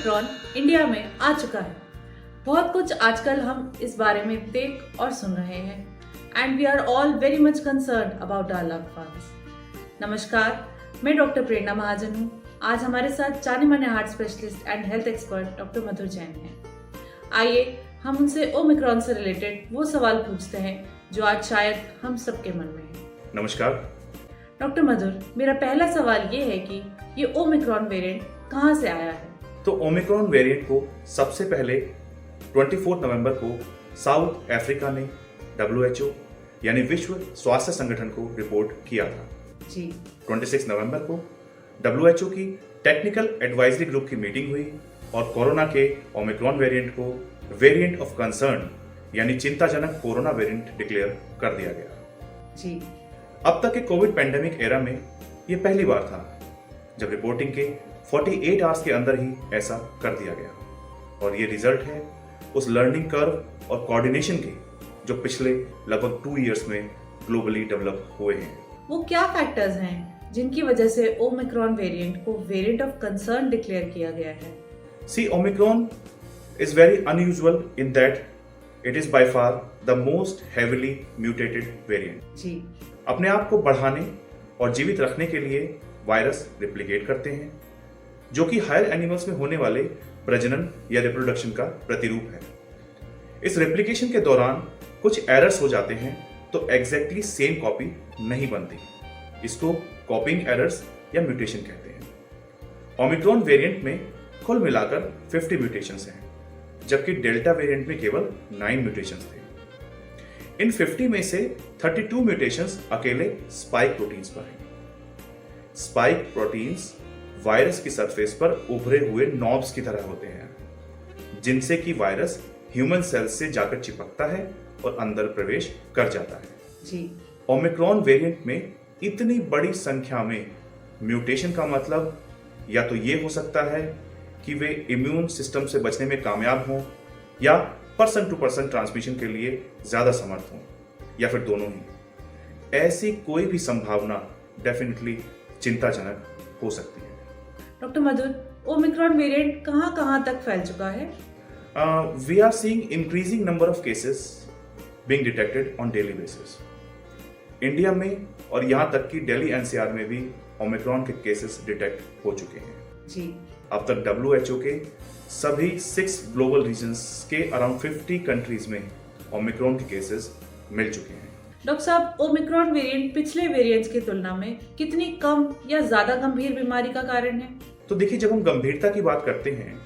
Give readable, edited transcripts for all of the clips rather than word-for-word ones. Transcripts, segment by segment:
Omicron India में आ चुका है। बहुत कुछ आजकल हम इस बारे में देख और सुन रहे हैं and we are all very much concern about our loved ones. नमस्कार, मैं डॉक्टर प्रेरणा महाजन हूँ। आज हमारे साथ जाने माने heart specialist and health expert doctor Madhur Jain हैं। आइए हम उनसे ओमिक्रॉन से रिलेटेड वो सवाल पूछते हैं जो आज शायद हम सबके मन में है। नमस्कार डॉक्टर मधुर, मेरा पहला सवाल ये है कि ये ओमिक्रॉन वेरिएंट कहाँ से आया है? तो ओमिक्रॉन वेरिएंट को सबसे पहले 24 नवंबर को साउथ अफ्रीका ने WHO यानी विश्व स्वास्थ्य संगठन को रिपोर्ट किया था जी। 26 नवंबर को WHO की टेक्निकल एडवाइजरी ग्रुप की मीटिंग हुई और कोरोना के ओमिक्रॉन वेरिएंट को वेरिएंट ऑफ कंसर्न यानी चिंताजनक कोरोना वेरिएंट डिक्लेयर कर दिया गया जी। अब तक के कोविड पैंडेमिक एरा में यह पहली बार था जब रिपोर्टिंग के 48 आवर्स के अंदर ही ऐसा कर दिया गया और ये रिजल्ट है उस लर्निंग कर्व और कोऑर्डिनेशन के जो पिछले लगभग 2 इयर्स में ग्लोबली डेवलप हुए हैं। वो क्या फैक्टर्स हैं जिनकी वजह से ओमिक्रॉन वेरिएंट को वेरिएंट ऑफ कंसर्न डिक्लेयर किया गया है? See, Omicron is very unusual in that it is by far the most heavily mutated variant. जी। अपने आप को बढ़ाने और जीवित रखने के लिए वायरस रिप्लिकेट करते हैं जो कि हायर एनिमल्स में होने वाले प्रजनन या रिप्रोडक्शन का प्रतिरूप है। इस रेप्लिकेशन के दौरान कुछ एरर्स हो जाते हैं तो एग्जैक्टली सेम कॉपी नहीं बनती। इसको कॉपिंग एरर्स या म्यूटेशन कहते हैं। ओमिक्रॉन वेरिएंट में कुल मिलाकर 50 म्यूटेशंस हैं जबकि डेल्टा वेरिएंट में केवल 9 म्यूटेशंस थे। इन 50 में से 32 म्यूटेशंस अकेले स्पाइक प्रोटीन्स पर हैं। स्पाइक प्रोटीन्स वायरस की सरफेस पर उभरे हुए नॉब्स की तरह होते हैं जिनसे कि वायरस ह्यूमन सेल्स से जाकर चिपकता है और अंदर प्रवेश कर जाता है। जी। ओमिक्रॉन वेरिएंट में इतनी बड़ी संख्या में म्यूटेशन का मतलब या तो ये हो सकता है कि वे इम्यून सिस्टम से बचने में कामयाब हों या पर्सन टू पर्सन ट्रांसमिशन के लिए ज्यादा समर्थ हों या फिर दोनों ही। ऐसी कोई भी संभावना डेफिनेटली चिंताजनक हो सकती है। डॉक्टर मधुर, ओमिक्रॉन वेरिएंट कहाँ तक फैल चुका है? We are seeing increasing number of cases being detected on daily basis. India में और यहाँ तक कि दिल्ली NCR में भी ओमिक्रॉन के केसेस डिटेक्ट हो चुके हैं। जी। अब तक WHO के सभी 6 ग्लोबल रीजन्स के अराउंड 50 कंट्रीज में ओमिक्रॉन के केसेस मिल चुके हैं। डॉक्टर साहब, ओमिक्रॉन वेरिएंट पिछले वेरिएंट्स की तुलना में कितनी कम या ज्यादा गंभीर बीमारी का कारण है? तो देखिए, जब हम गंभीरता की बात करते हैं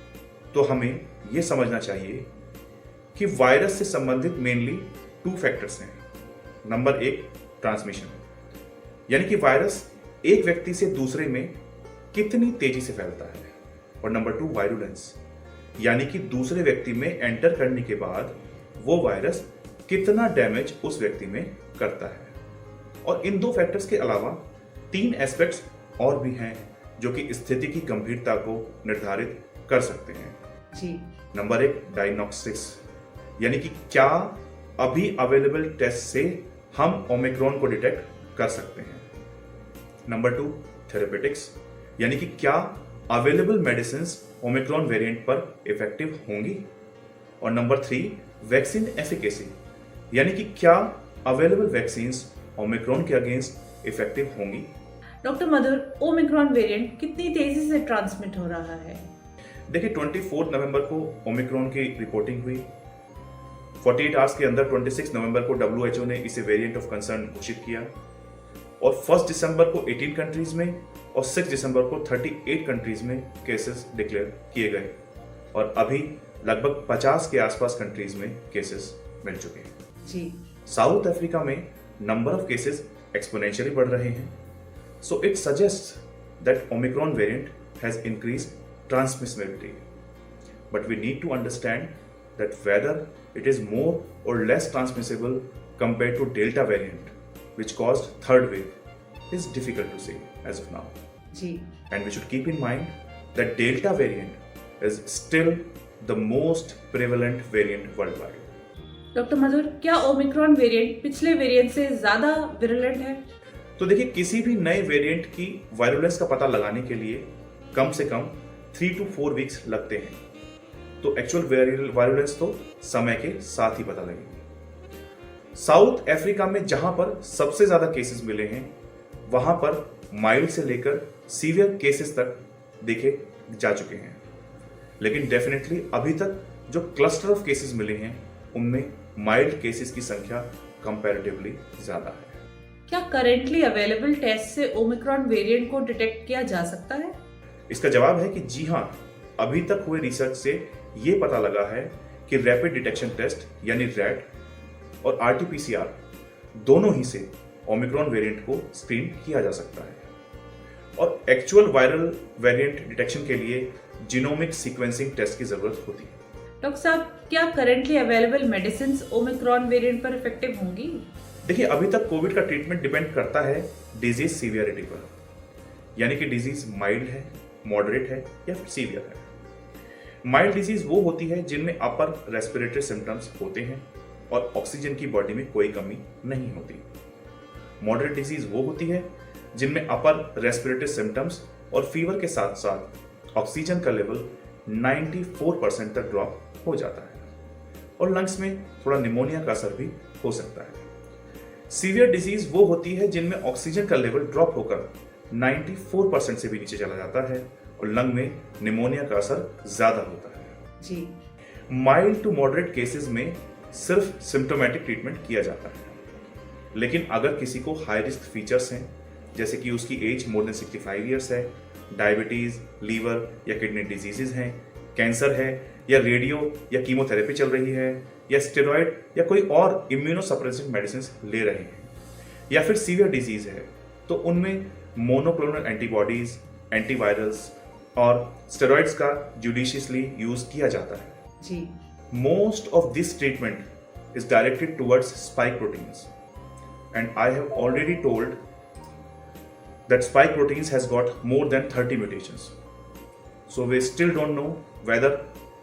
तो हमें यह समझना चाहिए कि वायरस से संबंधित मेनली 2 फैक्टर्स हैं। नंबर 1 ट्रांसमिशन, यानी कि वायरस एक व्यक्ति से दूसरे में कितनी तेजी से फैलता है, और नंबर 2 वायरुलेंस, यानी कि दूसरे व्यक्ति में एंटर करने के बाद वो वायरस कितना डैमेज उस व्यक्ति में करता है। और इन 2 फैक्टर्स के अलावा 3 एस्पेक्ट्स और भी हैं जो कि स्थिति की गंभीरता को निर्धारित कर सकते हैं। जी। नंबर 1 डायग्नोस्टिक्स, यानी कि क्या अभी अवेलेबल टेस्ट से हम ओमिक्रॉन को डिटेक्ट कर सकते हैं। नंबर 2 थेरेपेटिक्स, यानी कि क्या अवेलेबल मेडिसिन्स ओमिक्रॉन वेरिएंट पर इफेक्टिव होंगी। और नंबर 3 वैक्सीन एफिकेसी, यानी कि क्या अवेलेबल वैक्सीन्स ओमिक्रॉन के अगेंस्ट इफेक्टिव होंगी। डॉक्टर मधुर, ओमिक्रॉन वेरिएंट कितनी तेजी से ट्रांसमिट हो रहा है? देखिए, 24 नवंबर को ओमिक्रॉन की रिपोर्टिंग हुई। 48 आवर्स के अंदर 26 नवंबर को WHO ने इसे वेरिएंट ऑफ कंसर्न घोषित किया और 1 दिसंबर को 18 कंट्रीज में और 6 दिसंबर को 38 कंट्रीज में केसेस डिक्लेयर किए गए और अभी लगभग 50 के आसपास कंट्रीज में केसेस मिल चुके हैं। जी। साउथ अफ्रीका में नंबर ऑफ केसेस एक्सपोनेंशियली बढ़ रहे हैं। So it suggests that Omicron variant has increased transmissibility, but we need to understand that whether it is more or less transmissible compared to Delta variant, which caused third wave, is difficult to say as of now. जी। And we should keep in mind that Delta variant is still the most prevalent variant worldwide. Doctor Madhur, क्या omicron variant पिछले variant से ज्यादा virulent है? तो देखिए, किसी भी नए वेरिएंट की वायरुलेंस का पता लगाने के लिए कम से कम 3 to 4 वीक्स लगते हैं, तो एक्चुअल वायरुलेंस तो समय के साथ ही पता लगेगी। साउथ अफ्रीका में जहां पर सबसे ज्यादा केसेस मिले हैं, वहां पर माइल्ड से लेकर सीवियर केसेस तक देखे जा चुके हैं, लेकिन डेफिनेटली अभी तक जो क्लस्टर ऑफ केसेस मिले हैं उनमें माइल्ड केसेस की संख्या कंपैरेटिवली ज्यादा है। क्या करेंटली अवेलेबल टेस्ट से ओमिक्रॉन वेरिएंट को डिटेक्ट किया जा सकता है? इसका जवाब है कि जी हां, अभी तक हुए रिसर्च से ये पता लगा है कि रैपिड डिटेक्शन टेस्ट यानी रैट और आरटीपीसीआर दोनों ही से ओमिक्रॉन वेरिएंट को स्क्रीन किया जा सकता है। और एक्चुअल वायरल वेरिएंट डिटेक्शन के लिए जीनोमिक सीक्वेंसिंग टेस्ट की जरूरत होती है। डॉक्टर साहब, क्या currently available medicine Omicron variant पर इफेक्टिव होंगी? देखिए, अभी तक कोविड का ट्रीटमेंट डिपेंड करता है डिजीज सीवियरिटी पर, यानी कि डिजीज माइल्ड है, मॉडरेट है या फिर सीवियर है। माइल्ड डिजीज वो होती है जिनमें अपर रेस्पिरेटरी सिम्टम्स होते हैं और ऑक्सीजन की बॉडी में कोई कमी नहीं होती। मॉडरेट डिजीज वो होती है जिनमें अपर रेस्पिरेटरी सिम्टम्स और फीवर के साथ साथ ऑक्सीजन का लेवल 94% तक ड्रॉप हो जाता है और लंग्स में थोड़ा निमोनिया का असर भी हो सकता है। सीवियर डिजीज वो होती है जिनमें ऑक्सीजन का लेवल ड्रॉप होकर 94% से भी नीचे चला जाता है और लंग में निमोनिया का असर ज्यादा होता है। जी। माइल्ड टू मॉडरेट केसेस में सिर्फ सिम्टोमेटिक ट्रीटमेंट किया जाता है, लेकिन अगर किसी को हाई रिस्क फीचर्स हैं, जैसे कि उसकी एज मोर देन 65 ईयर्स है, डायबिटीज, लीवर या किडनी डिजीजेज हैं, कैंसर है या रेडियो या कीमोथेरेपी चल रही है या स्टेरॉइड या कोई और इम्यूनोसप्रेसिव मेडिसिन ले रहे हैं या फिर सीवियर डिजीज है, तो उनमें मोनोक्लोनल एंटीबॉडीज, एंटीवायरल्स और स्टेरॉइड्स का जुडिशियसली यूज किया जाता है। जी। Most of this treatment is directed towards spike proteins and I have already told that spike proteins has got more than 30 mutations. So we still don't know whether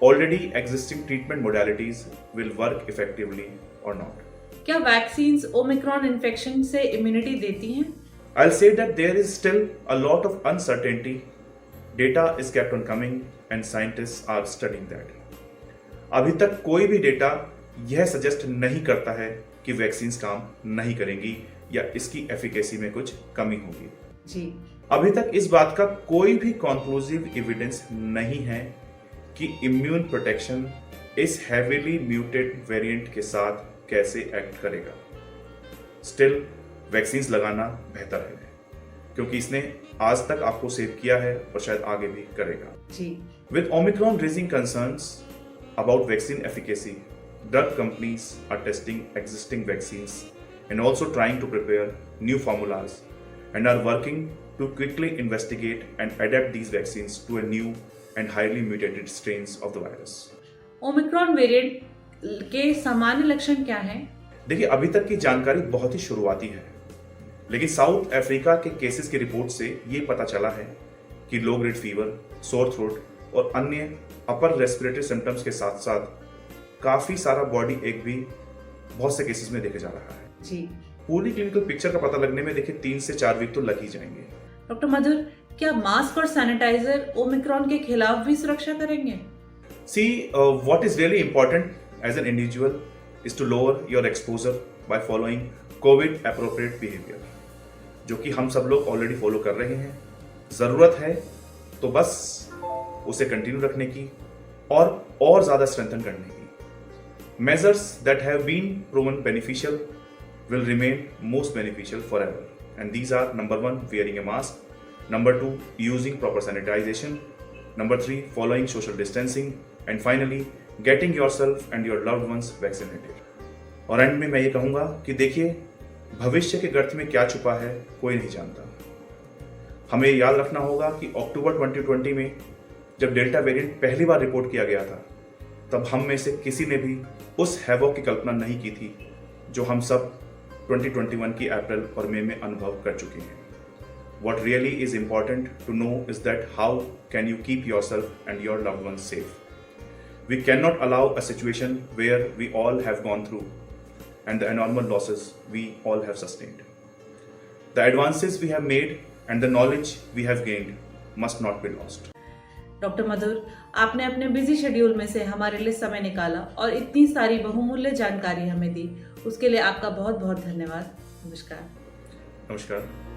already existing treatment modalities will work effectively or not. क्या vaccines Omicron infection से immunity देती हैं? I'll say that there is still a lot of uncertainty. Data is kept on coming and scientists are studying that. अभी तक कोई भी data यह suggest नहीं करता है कि वैक्सीन्स काम नहीं करेंगी या इसकी एफिकेसी में कुछ कमी होगी। जी। अभी तक इस बात का कोई भी कॉन्क्लूसिव एविडेंस नहीं है कि इम्यून प्रोटेक्शन इस हेवीली म्यूटेड वेरिएंट के साथ कैसे एक्ट करेगा। स्टिल वैक्सीन्स लगाना बेहतर है क्योंकि इसने आज तक आपको सेव किया है और शायद आगे भी करेगा। जी। With omicron raising concerns about vaccine efficacy, drug companies are testing existing vaccines and also trying to prepare new formulas and are working to quickly investigate and adapt these vaccines to a new and highly mutated strains of the virus. Omicron variant के सामान्य लक्षण क्या हैं? देखिए, अभी तक की जानकारी बहुत ही शुरुआती है, लेकिन साउथ अफ्रीका के केसेस की रिपोर्ट से ये पता चला है कि low grade fever, sore throat और अन्य अपर रेस्पिरेटरी सिम्टम्स के साथ साथ काफी सारा बॉडी एक भी बहुत से केसेस में देखा जा रहा है। जी। पूरी क्लिनिकल पिक्चर का पता लगने में देखिए 3 से 4 वीक तो लग ही जाएंगे। डॉक्टर मधुर, क्या मास्क और सैनिटाइजर ओमिक्रॉन के खिलाफ भी सुरक्षा करेंगे? See, what is really important as an individual is to lower your exposure by following COVID appropriate behavior, जो कि हम सब लोग ऑलरेडी फॉलो कर रहे हैं। जरूरत है तो बस उसे कंटिन्यू रखने की और ज्यादा स्ट्रेंथन करने की। Measures that have been proven beneficial will remain most beneficial forever, and these are number 1 wearing a mask, number 2 using proper sanitization, number 3 following social distancing, and finally getting yourself and your loved ones vaccinated. और and में मैं ये कहूंगा कि देखिए, भविष्य के गर्त में क्या छुपा है कोई नहीं जानता। हमें याद रखना होगा कि अक्टूबर 2020 में जब डेल्टा वेरिएंट पहली बार रिपोर्ट किया गया था, तब हम में से किसी ने भी उस हैवॉक की कल्पना नहीं की थी जो हम सब 2021 की अप्रैल और मई में अनुभव कर चुके हैं। What really is important to know is that how can you keep yourself and your loved ones safe. We cannot allow a situation where we all have gone through and the enormous losses we all have sustained. The advances we have made and the knowledge we have gained must not be lost. Doctor Madhur, आपने अपने busy schedule में से हमारे लिए समय निकाला और इतनी सारी बहुमूल्य जानकारी हमें दी, उसके लिए आपका बहुत बहुत धन्यवाद। नमस्कार। नमस्कार।